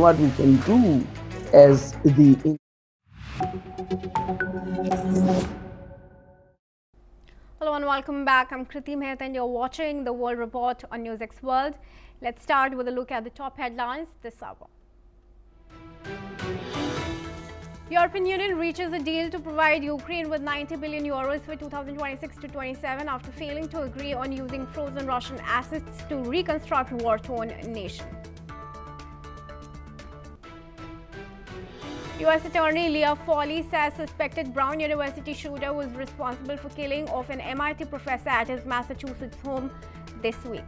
what we can do as the Hello and welcome back. I'm Kriti Mehta and you're watching the World Report on NewsX World. Let's start with a look at the top headlines this hour. European Union reaches a deal to provide Ukraine with 90 billion euros for 2026 to 27 after failing to agree on using frozen Russian assets to reconstruct war-torn nation. U.S. Attorney Leah Foley says suspected Brown University shooter was responsible for killing of an MIT professor at his Massachusetts home this week.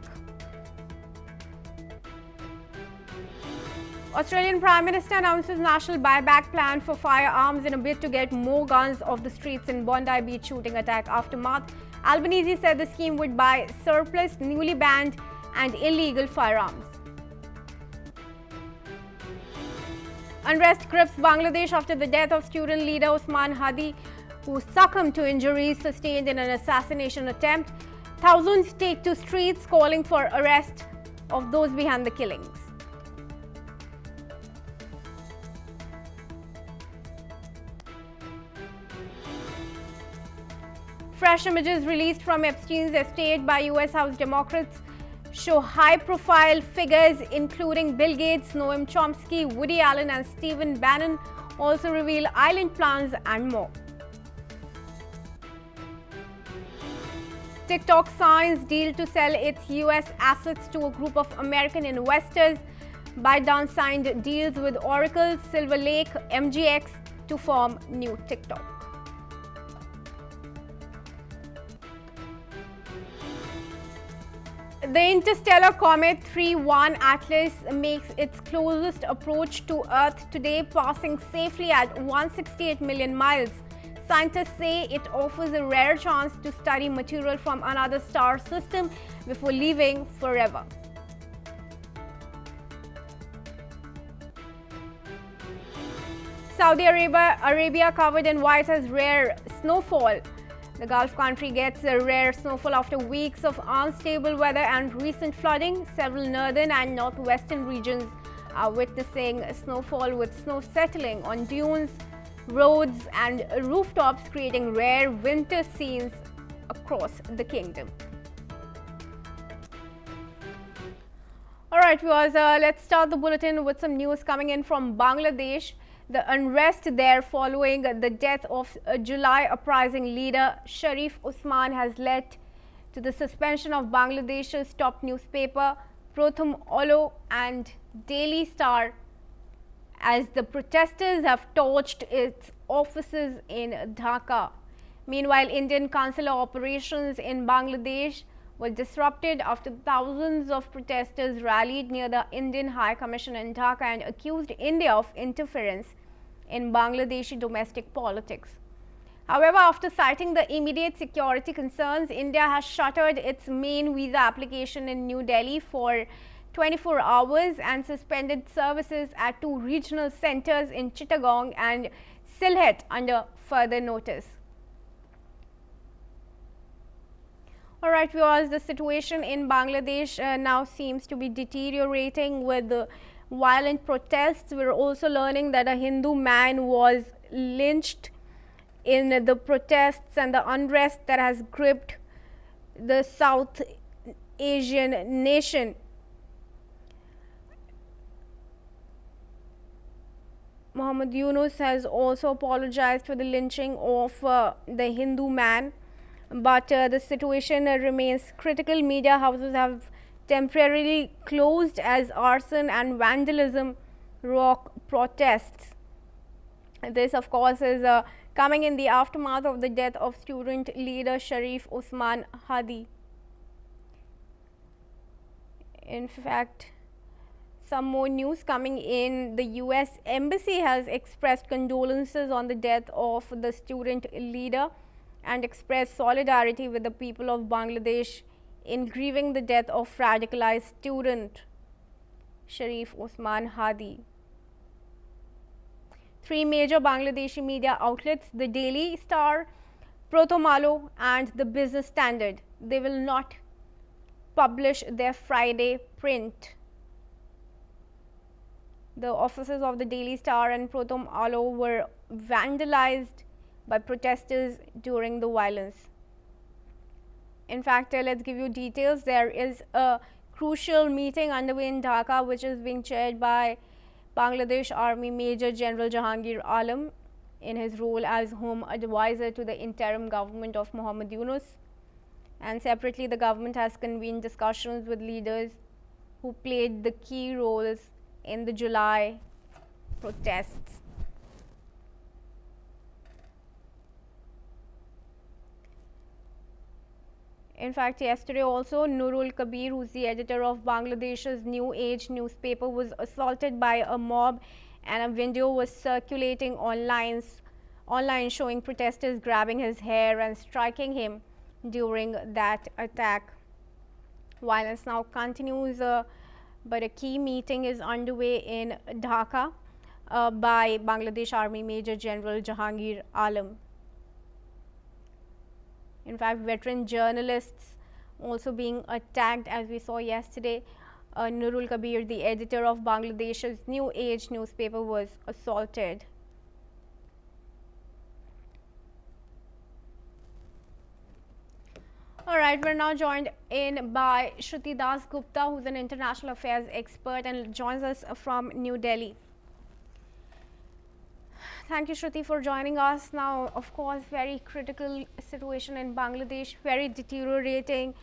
Australian Prime Minister announces national buyback plan for firearms in a bid to get more guns off the streets in Bondi Beach shooting attack aftermath. Albanese said the scheme would buy surplus, newly banned and illegal firearms. Unrest grips Bangladesh after the death of student leader Osman Hadi, who succumbed to injuries sustained in an assassination attempt. Thousands take to streets calling for arrest of those behind the killings. Fresh images released from Epstein's estate by U.S. House Democrats show high-profile figures including Bill Gates, Noam Chomsky, Woody Allen and Stephen Bannon also reveal island plans and more. TikTok signs deal to sell its U.S. assets to a group of American investors. ByteDance signed deals with Oracle, Silver Lake, MGX to form new TikTok. The interstellar comet 3-1 Atlas makes its closest approach to Earth today, passing safely at 168 million miles. Scientists say it offers a rare chance to study material from another star system before leaving forever. Saudi Arabia covered in white as rare snowfall. The Gulf country gets a rare snowfall after weeks of unstable weather and recent flooding. Several northern and northwestern regions are witnessing snowfall, with snow settling on dunes, roads and rooftops, creating rare winter scenes across the kingdom. Alright viewers, let's start the bulletin with some news coming in from Bangladesh. The unrest there following the death of July uprising leader Sharif Osman has led to the suspension of Bangladesh's top newspaper Prothom Alo and Daily Star, as the protesters have torched its offices in Dhaka. Meanwhile, Indian consular operations in Bangladesh were disrupted after thousands of protesters rallied near the Indian High Commission in Dhaka and accused India of interference in Bangladeshi domestic politics. However, after citing the immediate security concerns, India has shuttered its main visa application in New Delhi for 24 hours and suspended services at two regional centers in Chittagong and Sylhet under further notice. Alright viewers, the situation in Bangladesh now seems to be deteriorating with the violent protests. We're also learning that a Hindu man was lynched in the protests and the unrest that has gripped the South Asian nation. Muhammad Yunus has also apologized for the lynching of the Hindu man. But the situation remains critical. Media houses have temporarily closed as arson and vandalism rock protests. This, of course, is coming in the aftermath of the death of student leader Sharif Osman Hadi. In fact, some more news coming in. The U.S. Embassy has expressed condolences on the death of the student leader and expressed solidarity with the people of Bangladesh in grieving the death of radicalized student Sharif Osman Hadi. Three major Bangladeshi media outlets, the Daily Star, Prothom Alo and the Business Standard, they will not publish their Friday print. The offices of the Daily Star and Prothom Alo were vandalized by protesters during the violence. In fact, let's give you details. There is a crucial meeting underway in Dhaka, which is being chaired by Bangladesh Army Major General Jahangir Alam in his role as Home Advisor to the interim government of Muhammad Yunus. And separately, the government has convened discussions with leaders who played the key roles in the July protests. In fact, yesterday also, Nurul Kabir, who's the editor of Bangladesh's New Age newspaper, was assaulted by a mob, and a video was circulating online showing protesters grabbing his hair and striking him during that attack. Violence now continues, but a key meeting is underway in Dhaka by Bangladesh Army Major General Jahangir Alam. In fact, veteran journalists also being attacked, as we saw yesterday. Nurul Kabir, the editor of Bangladesh's New Age newspaper, was assaulted. All right, we're now joined in by Shruti Das Gupta, who's an international affairs expert and joins us from New Delhi. Thank you, Shruti, for joining us. Now, of course, very critical situation in Bangladesh, very deteriorating.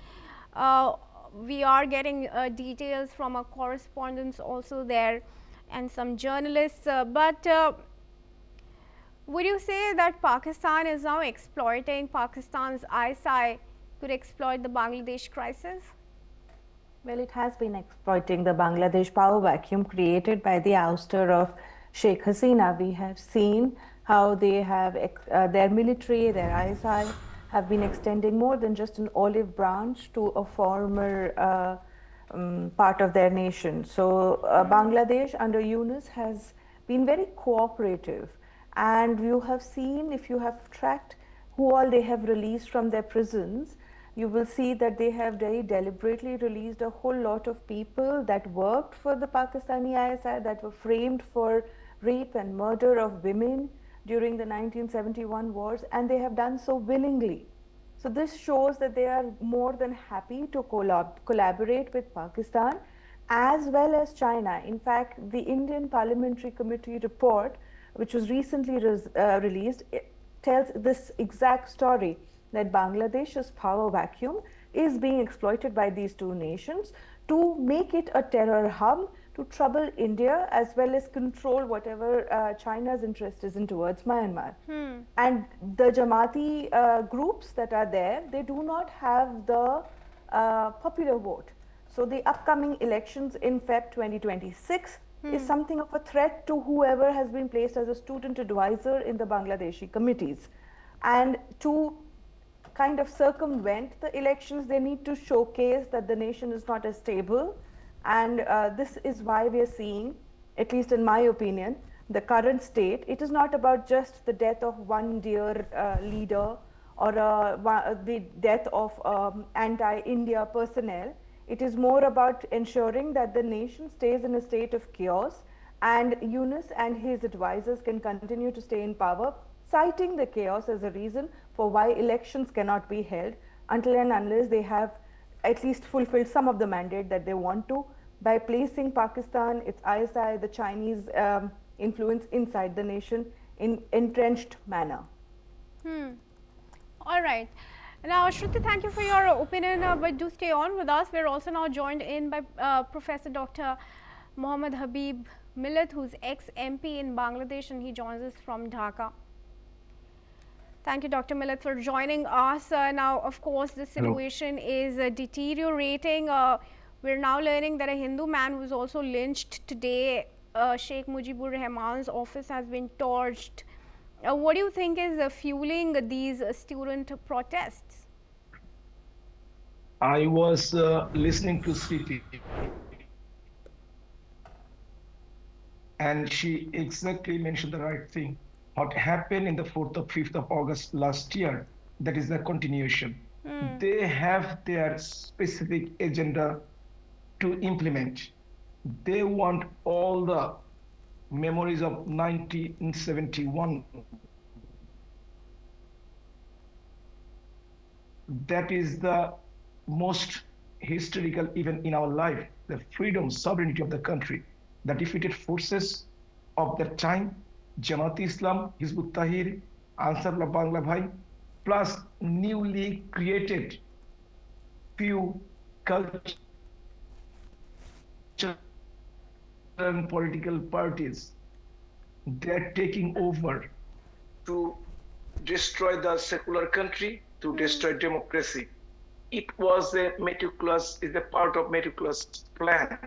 We are getting details from our correspondents also there and some journalists. But would you say that Pakistan is now exploiting Pakistan's ISI could exploit the Bangladesh crisis? Well, it has been exploiting the Bangladesh power vacuum created by the ouster of Sheikh Hasina. We have seen how they have their military, their ISI have been extending more than just an olive branch to a former part of their nation. So Bangladesh under Yunus has been very cooperative, and you have seen, if you have tracked who all they have released from their prisons, you will see that they have very deliberately released a whole lot of people that worked for the Pakistani ISI, that were framed for rape and murder of women during the 1971 wars, and they have done so willingly. So this shows that they are more than happy to collaborate with Pakistan as well as China. In fact, the Indian Parliamentary Committee report, which was recently released, tells this exact story, that Bangladesh's power vacuum is being exploited by these two nations to make it a terror hub, to trouble India as well as control whatever China's interest is in towards Myanmar. And the Jamaati groups that are there, they do not have the popular vote. So the upcoming elections in Feb 2026 is something of a threat to whoever has been placed as a student advisor in the Bangladeshi committees. And to kind of circumvent the elections, they need to showcase that the nation is not as stable. And this is why we are seeing, at least in my opinion, the current state. It is not about just the death of one dear leader or the death of anti-India personnel. It is more about ensuring that the nation stays in a state of chaos, and Yunus and his advisors can continue to stay in power, citing the chaos as a reason for why elections cannot be held until and unless they have at least fulfilled some of the mandate that they want to, by placing Pakistan, its ISI, the Chinese influence inside the nation in entrenched manner. All right. Now, Shruti, thank you for your opinion, but do stay on with us. We're also now joined in by Professor Dr. Mohammad Habib Millat, who's ex-MP in Bangladesh, and he joins us from Dhaka. Thank you, Dr. Millat, for joining us. Now, of course, the situation is deteriorating. We're now learning that a Hindu man was also lynched today. Sheikh Mujibur Rahman's office has been torched. What do you think is fueling these student protests? I was listening to Sriti, and she exactly mentioned the right thing. What happened in the 4th or 5th of August last year, that is the continuation. They have their specific agenda to implement. They want all the memories of 1971. That is the most historical event in our life, the freedom, sovereignty of the country. The defeated forces of that time, Jamaat Islam, Hizbut Tahrir, Ansarullah Bangla Bhai, plus newly created few cultural and political parties. They're taking over to destroy the secular country, to destroy democracy. It was a meticulous, is a part of meticulous plan.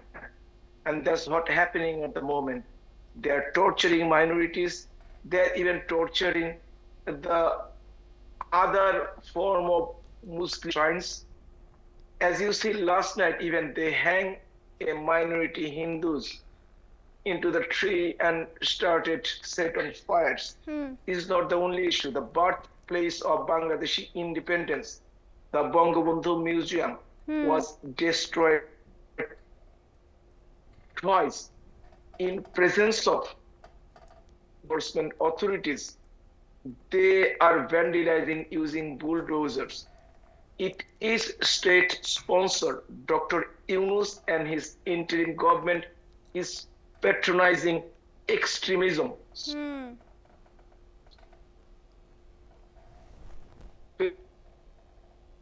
And that's what happening at the moment. They're torturing minorities. They're even torturing the other form of Muslim shrines. As you see last night, even they hang a minority Hindus into the tree and started set on fires. Is not the only issue. The birthplace of Bangladeshi independence, the Bangabandhu Museum, was destroyed twice in presence of enforcement authorities. They are vandalizing using bulldozers. It is state sponsored. Dr. Yunus and his interim government is patronizing extremism.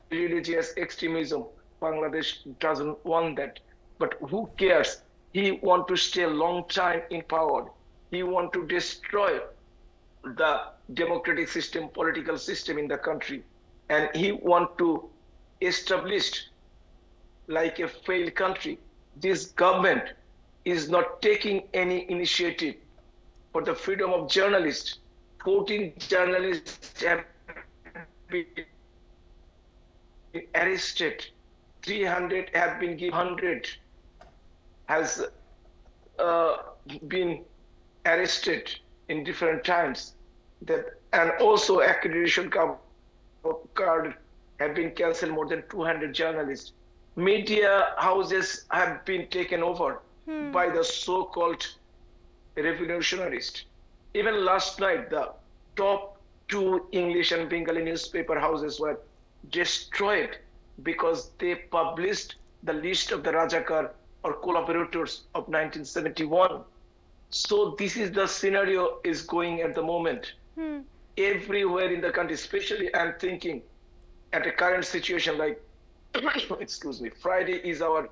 Religious extremism. Bangladesh doesn't want that. But who cares? He wants to stay a long time in power. He wants to destroy the democratic system, political system in the country. And he wants to establish like a failed country. This government is not taking any initiative for the freedom of journalists. 14 journalists have been arrested. 300 have been given. 100 has been arrested in different times. And also accreditation card have been cancelled. More than 200 journalists. Media houses have been taken over by the so-called revolutionists. Even last night, the top 2 English and Bengali newspaper houses were destroyed because they published the list of the Rajakar or collaborators of 1971. So this is the scenario is going at the moment. Everywhere in the country, especially I'm thinking at a current situation like, excuse me, Friday is I'm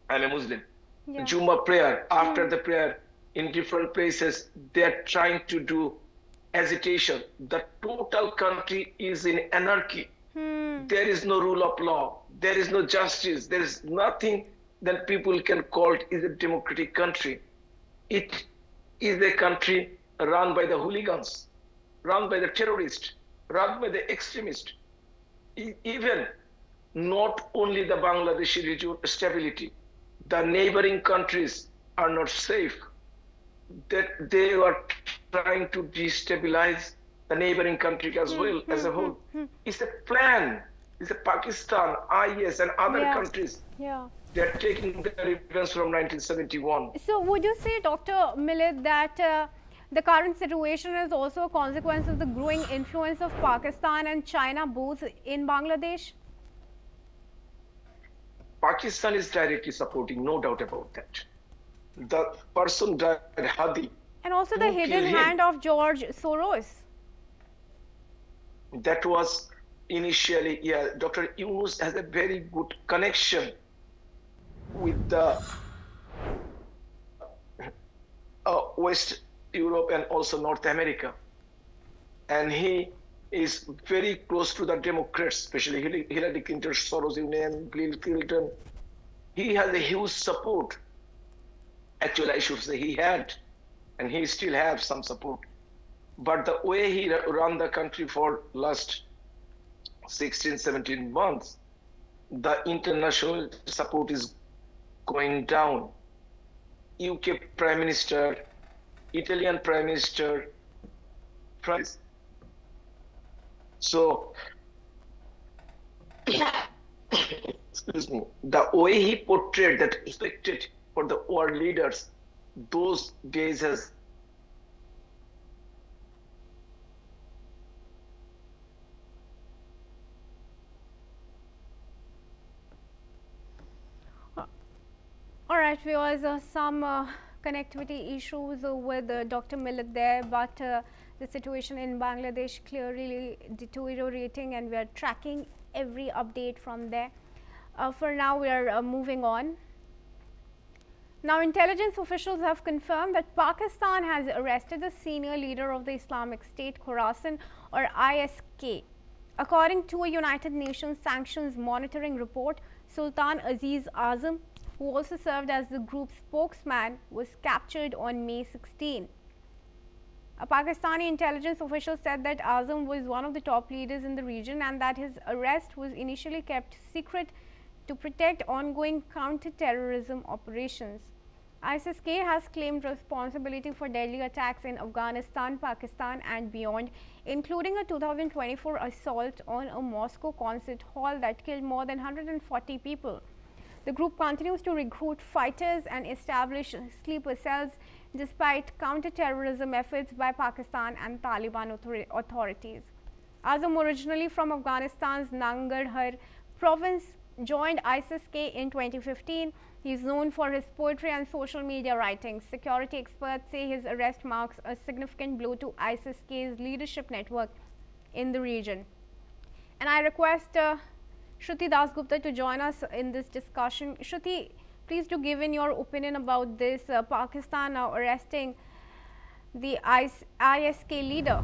a Muslim. Jumma prayer, after the prayer, in different places, they're trying to do agitation. The total country is in anarchy. There is no rule of law. There is no justice. There is nothing that people can call it is a democratic country. It is a country run by the hooligans, run by the terrorists, run by the extremists. Even not only the Bangladeshi region stability, the neighboring countries are not safe. That they are trying to destabilize the neighboring country as well as a whole. It's a plan. It's a Pakistan, IS, and other countries. They're taking the revenge from 1971. So would you say, Dr. Millet, that the current situation is also a consequence of the growing influence of Pakistan and China both in Bangladesh? Pakistan is directly supporting, no doubt about that. The person died, Hadi. And also the hidden hand of George Soros. That was initially, Dr. Yunus has a very good connection with the West Europe and also North America. And he is very close to the Democrats, especially Hillary Clinton, Soros Union, Bill Clinton. He has a huge support. Actually, I should say he had, and he still has some support. But the way he ran the country for last 16, 17 months, the international support is going down. UK Prime Minister, Italian Prime Minister, so, excuse me, the way he portrayed that expected for the world leaders, those days has All right, viewers, some connectivity issues with Dr. Millet there, but the situation in Bangladesh clearly deteriorating, and we are tracking every update from there. For now, we are moving on. Now, intelligence officials have confirmed that Pakistan has arrested the senior leader of the Islamic State, Khorasan, or ISK. According to a United Nations sanctions monitoring report, Sultan Aziz Azam, who also served as the group's spokesman, was captured on May 16. A Pakistani intelligence official said that Azam was one of the top leaders in the region and that his arrest was initially kept secret to protect ongoing counter-terrorism operations. ISIS-K has claimed responsibility for deadly attacks in Afghanistan, Pakistan and beyond, including a 2024 assault on a Moscow concert hall that killed more than 140 people. The group continues to recruit fighters and establish sleeper cells despite counter-terrorism efforts by Pakistan and Taliban authorities. Azam, originally from Afghanistan's Nangarhar province, joined ISIS-K in 2015. He is known for his poetry and social media writings. Security experts say his arrest marks a significant blow to ISIS-K's leadership network in the region. And I request Shruti Dasgupta to join us in this discussion. Shruti, please do give in your opinion about this Pakistan now arresting the ISK leader.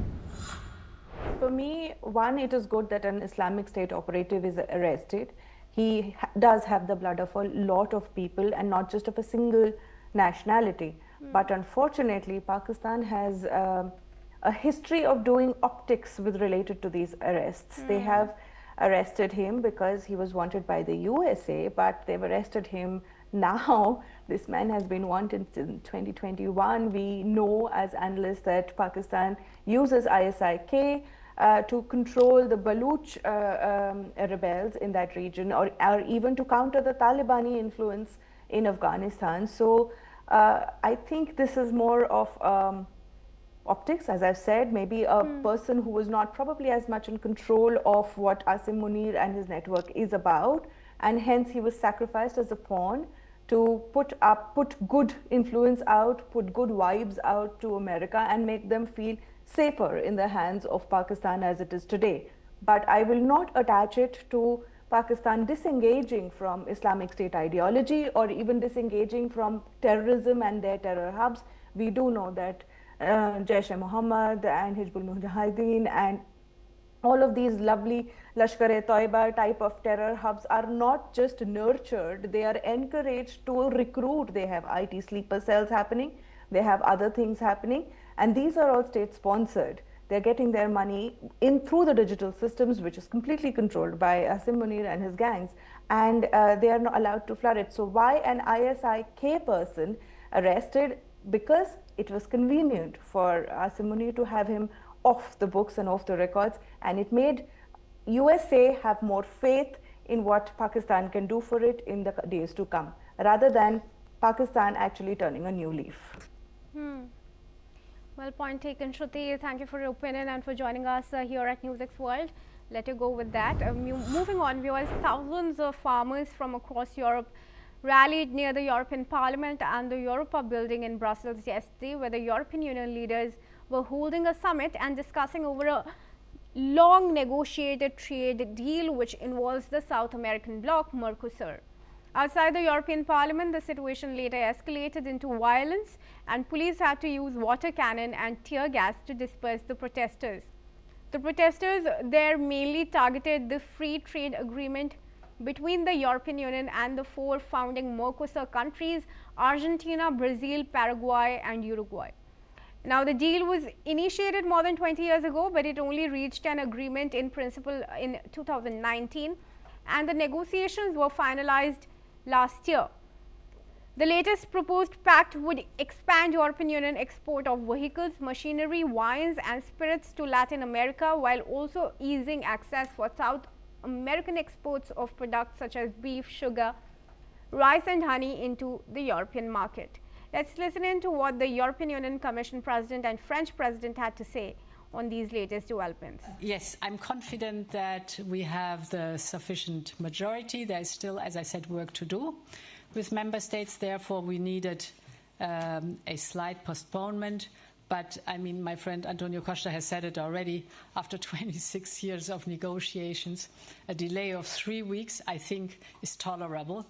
For me, one, it is good that an Islamic State operative is arrested. He does have the blood of a lot of people and not just of a single nationality. But unfortunately, Pakistan has a history of doing optics with related to these arrests. They have arrested him because he was wanted by the USA, but they've arrested him now. This man has been wanted in 2021. We know as analysts that Pakistan uses ISIK to control the Baluch rebels in that region, or even to counter the Talibani influence in Afghanistan. So I think this is more of optics, as I've said, maybe a person who was not probably as much in control of what Asim Munir and his network is about, and hence he was sacrificed as a pawn to put good influence out, put good vibes out to America and make them feel safer in the hands of Pakistan as it is today. But I will not attach it to Pakistan disengaging from Islamic State ideology or even disengaging from terrorism and their terror hubs. We do know that Jaish-e-Mohammed and Hizbul Mujahideen and all of these lovely Lashkar-e-Toiba type of terror hubs are not just nurtured, they are encouraged to recruit. They have IT sleeper cells happening, they have other things happening, and these are all state sponsored. They're getting their money in through the digital systems, which is completely controlled by Asim Munir and his gangs, and they are not allowed to flourish. So why an ISIK person arrested? Because it was convenient for Asim Munir to have him off the books and off the records, and it made USA have more faith in what Pakistan can do for it in the days to come, rather than Pakistan actually turning a new leaf. Well, point taken, Shruti. Thank you for your opinion and for joining us here at NewsX World. Let you go with that. Moving on, viewers, thousands of farmers from across Europe rallied near the European Parliament and the Europa building in Brussels yesterday, where the European Union leaders were holding a summit and discussing over a long negotiated trade deal which involves the South American bloc, Mercosur. Outside the European Parliament, the situation later escalated into violence and police had to use water cannon and tear gas to disperse the protesters. The protesters there mainly targeted the free trade agreement between the European Union and the four founding Mercosur countries, Argentina, Brazil, Paraguay and Uruguay. Now, the deal was initiated more than 20 years ago, but it only reached an agreement in principle in 2019, and the negotiations were finalized last year. The latest proposed pact would expand European Union export of vehicles, machinery, wines and spirits to Latin America, while also easing access for South American exports of products such as beef, sugar, rice and honey into the European market. Let's listen in to what the European Union Commission President and French President had to say on these latest developments. Yes, I'm confident that we have the sufficient majority. There is still, as I said, work to do with member states. Therefore, we needed a slight postponement. But, I mean, my friend Antonio Costa has said it already. After 26 years of negotiations, a delay of 3 weeks, I think, is tolerable.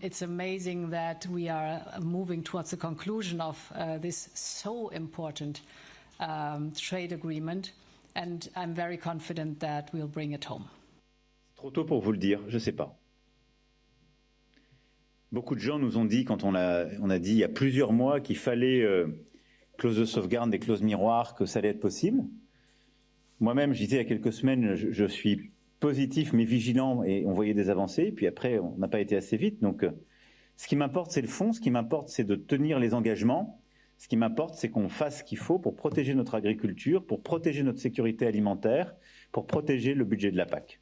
It's amazing that we are moving towards the conclusion of this so important trade agreement, and I'm very confident that we'll bring it home. Trop tôt pour vous le dire, je ne sais pas. Beaucoup de gens nous ont dit, quand on a dit il y a plusieurs mois qu'il fallait clause de sauvegarde, des clauses miroirs, que ça allait être possible. Moi-même, j'y étais il y a quelques semaines, je suis positif mais vigilant et on voyait des avancées. Puis après, on n'a pas été assez vite. Donc, ce qui m'importe, c'est le fond. Ce qui m'importe, c'est de tenir les engagements. Ce qui m'importe, c'est qu'on fasse ce qu'il faut pour protéger notre agriculture, pour protéger notre sécurité alimentaire, pour protéger le budget de la PAC.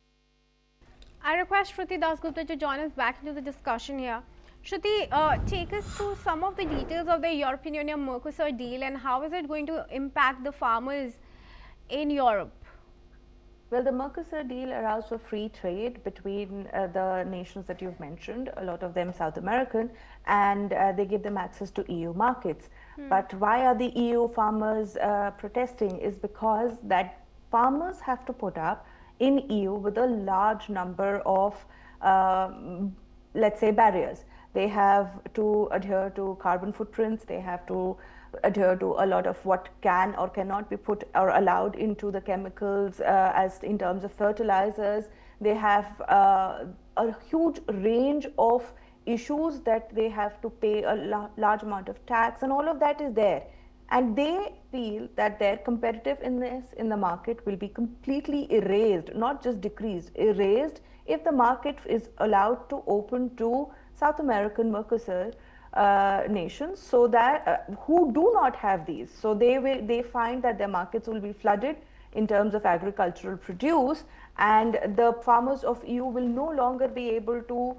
I request Shruti Dasgupta to join us back into the discussion here. Shruti, take us through some of the details of the European Union-Mercosur deal and how is it going to impact the farmers in Europe? Well, the Mercosur deal allows for free trade between the nations that you've mentioned, a lot of them South American, and they give them access to EU markets. But why are the EU farmers protesting is because that farmers have to put up in EU with a large number of, let's say, barriers. They have to adhere to carbon footprints, they have to adhere to a lot of what can or cannot be put or allowed into the chemicals as in terms of fertilizers. They have a huge range of issues that they have to pay a large amount of tax, and all of that is there. And they feel that their competitiveness in the market will be completely erased, not just decreased, erased if the market is allowed to open to South American Mercosur nations, so that who do not have these. So they find that their markets will be flooded in terms of agricultural produce, and the farmers of EU will no longer be able to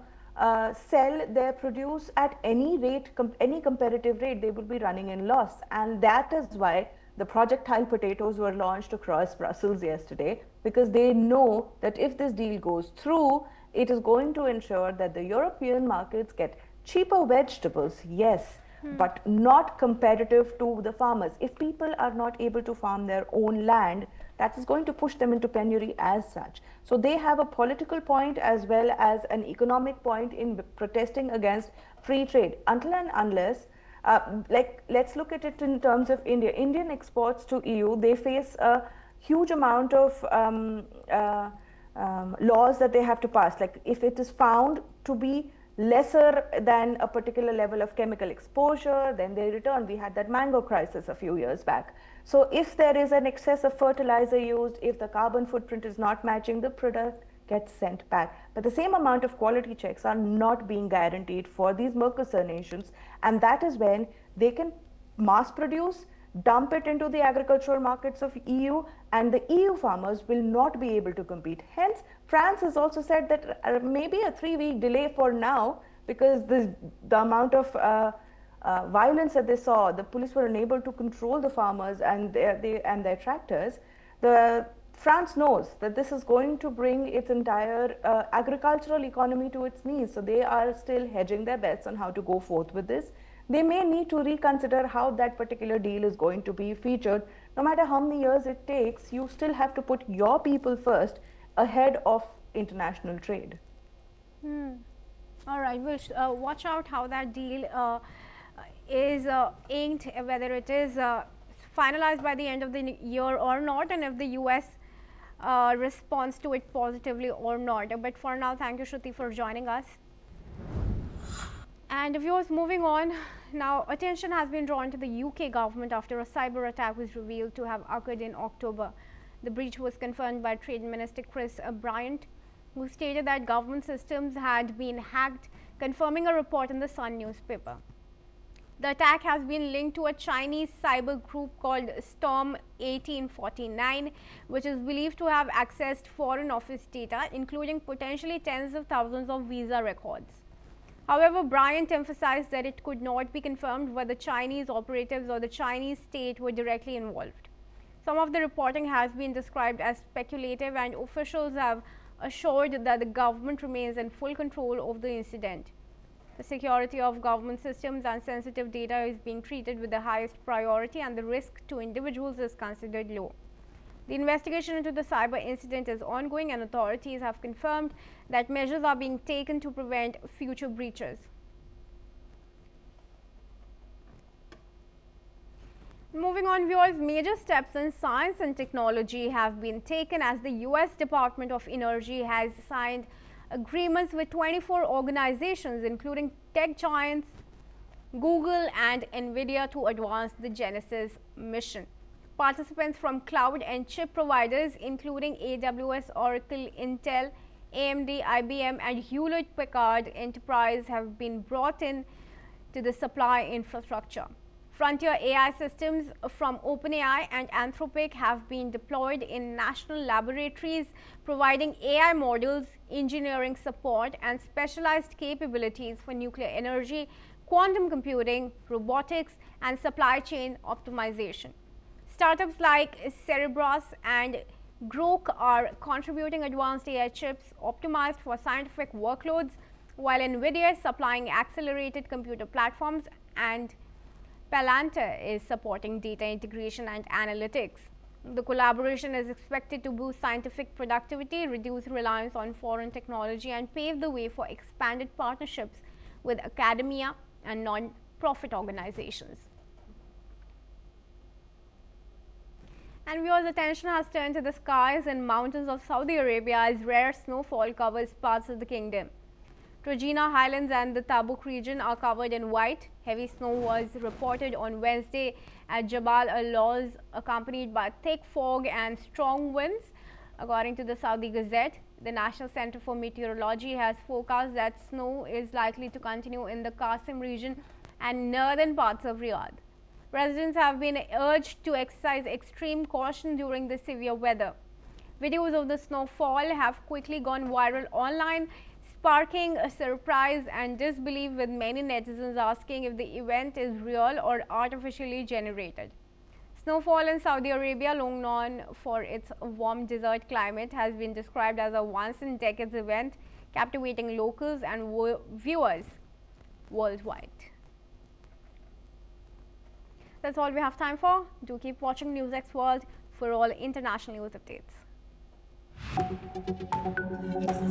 sell their produce at any rate, any competitive rate. They will be running in loss, and that is why the projectile potatoes were launched across Brussels yesterday, because they know that if this deal goes through, it is going to ensure that the European markets get cheaper vegetables, yes, but not competitive to the farmers. If people are not able to farm their own land, that is going to push them into penury as such. So they have a political point as well as an economic point in protesting against free trade. Until and unless, let's look at it in terms of India. Indian exports to EU, they face a huge amount of laws that they have to pass. Like if it is found to be lesser than a particular level of chemical exposure, then they return. We had that mango crisis a few years back. So if there is an excess of fertilizer used, if the carbon footprint is not matching, the product gets sent back. But the same amount of quality checks are not being guaranteed for these Mercosur nations, and that is when they can mass produce, dump it into the agricultural markets of EU, and the EU farmers will not be able to compete. Hence, France has also said that maybe a 3-week delay for now, because the amount of violence that they saw, the police were unable to control the farmers and their tractors. France knows that this is going to bring its entire agricultural economy to its knees. So they are still hedging their bets on how to go forth with this. They may need to reconsider how that particular deal is going to be featured. No matter how many years it takes, you still have to put your people first ahead of international trade. All right, we'll watch out how that deal is inked, whether it is finalized by the end of the year or not, and if the US responds to it positively or not. But for now, thank you, Shruti, for joining us. And viewers, moving on, now attention has been drawn to the UK government after a cyber attack was revealed to have occurred in October. The breach was confirmed by Trade Minister Chris Bryant, who stated that government systems had been hacked, confirming a report in the Sun newspaper. The attack has been linked to a Chinese cyber group called Storm 1849, which is believed to have accessed Foreign Office data, including potentially tens of thousands of visa records. However, Bryant emphasized that it could not be confirmed whether Chinese operatives or the Chinese state were directly involved. Some of the reporting has been described as speculative, and officials have assured that the government remains in full control of the incident. The security of government systems and sensitive data is being treated with the highest priority, and the risk to individuals is considered low. The investigation into the cyber incident is ongoing, and authorities have confirmed that measures are being taken to prevent future breaches. Moving on, viewers, major steps in science and technology have been taken as the US Department of Energy has signed agreements with 24 organizations, including tech giants Google and NVIDIA, to advance the Genesis mission. Participants from cloud and chip providers, including AWS, Oracle, Intel, AMD, IBM, and Hewlett-Packard Enterprise, have been brought in to the supply infrastructure. Frontier AI systems from OpenAI and Anthropic have been deployed in national laboratories, providing AI models, engineering support, and specialized capabilities for nuclear energy, quantum computing, robotics, and supply chain optimization. Startups like Cerebras and Grok are contributing advanced AI chips optimized for scientific workloads, while NVIDIA is supplying accelerated computer platforms, and Palantir is supporting data integration and analytics. The collaboration is expected to boost scientific productivity, reduce reliance on foreign technology, and pave the way for expanded partnerships with academia and non-profit organizations. And viewers' attention has turned to the skies and mountains of Saudi Arabia as rare snowfall covers parts of the kingdom. Trojena Highlands and the Tabuk region are covered in white. Heavy snow was reported on Wednesday at Jabal al-Lawz, accompanied by thick fog and strong winds. According to the Saudi Gazette, the National Center for Meteorology has forecast that snow is likely to continue in the Qasim region and northern parts of Riyadh. Residents have been urged to exercise extreme caution during the severe weather. Videos of the snowfall have quickly gone viral online, sparking a surprise and disbelief, with many netizens asking if the event is real or artificially generated. Snowfall in Saudi Arabia, long known for its warm desert climate, has been described as a once-in-decades event, captivating locals and viewers worldwide. That's all we have time for. Do keep watching NewsX World for all international news updates.